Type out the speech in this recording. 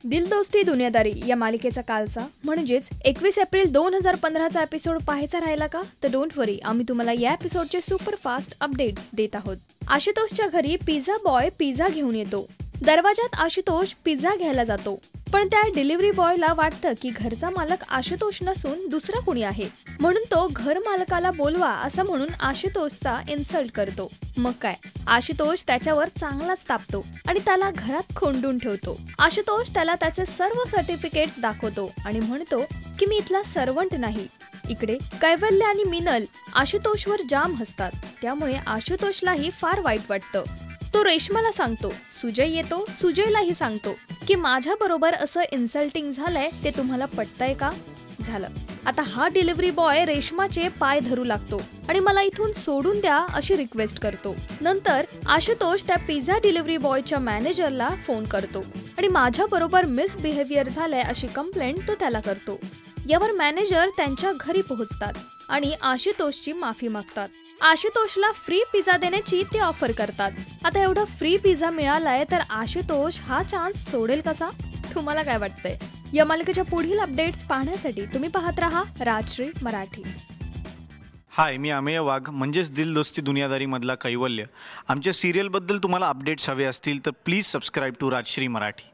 दिल दोस्ती दुनियादारी या मालिकेचा कालचा म्हणजेच 21 एप्रिल 2015चा एपिसोड पाहायचा राहिला का? तर डोंट वरी, आम्ही तुम्हाला या एपिसोडचे सुपर फास्ट अपडेट्स देत आहोत. आशुतोषच्या घरी पिझ्झा बॉय पिझ्झा घेऊन येतो. दरवाजात आशुतोष पिझ्झा घ्यायला जातो, पण त्या डिलिव्हरी बॉयला वाटतं की घरचा मालक आशुतोष नसून दुसरा कोणी आहे, म्हणून तो घर मालकाला बोलवा असं म्हणून आशुतोषचा इन्सल्ट करतो. मग काय, आशुतोष त्याच्यावर चांगलाच तापतो आणि त्याला घरात कोंडून ठेवतो. आशुतोष त्याला त्याचे सर्व सर्टिफिकेट्स दाखवतो आणि म्हणतो की मी इथला सर्वंट नाही. इकडे कैवल्य आणि मिनल आशुतोषवर जाम हसतात, त्यामुळे आशुतोषलाही फार वाईट वाटतं. तो रेश्माला सांगतो. सुजय येतो, सुजयलाही सांगतो की माझ्या बरोबर असं इन्सल्टिंग झालंय, ते तुम्हाला पटतंय का? झालं. आता हा डिलिव्हरी बॉय रेश्माचे पाय धरू लागतो आणि मला इथून सोडून द्या अशी रिक्वेस्ट करतो. नंतर आशुतोष त्या पिझ्झा डिलिव्हरी बॉयच्या मॅनेजरला फोन करतो आणि माझ्या बरोबर मिसबिहेवियर झालंय अशी कंप्लेंट तो त्याला करतो. यावर मॅनेजर त्यांच्या घरी पोहोचतात आणि आशुतोषची माफी मागतात. आशुतोषला फ्री पिझ्झा देण्याची ते ऑफर करतात. आता एवढा फ्री पिझ्झा मिळालाय तर आशुतोष हा चान्स सोडेल कसा? तुम्हाला काय वाटतंय? या मालिकेच्या पुढील अपडेट्स पाहण्यासाठी तुम्ही पाहत राहा राजश्री मराठी. हाय, मी अमेय वाघ, म्हणजेच दिल दोस्ती दुनियादारी मधला कैवल्य. आमच्या सिरियलबद्दल तुम्हाला अपडेट्स हवे असतील तर please subscribe to Rajshri Marathi.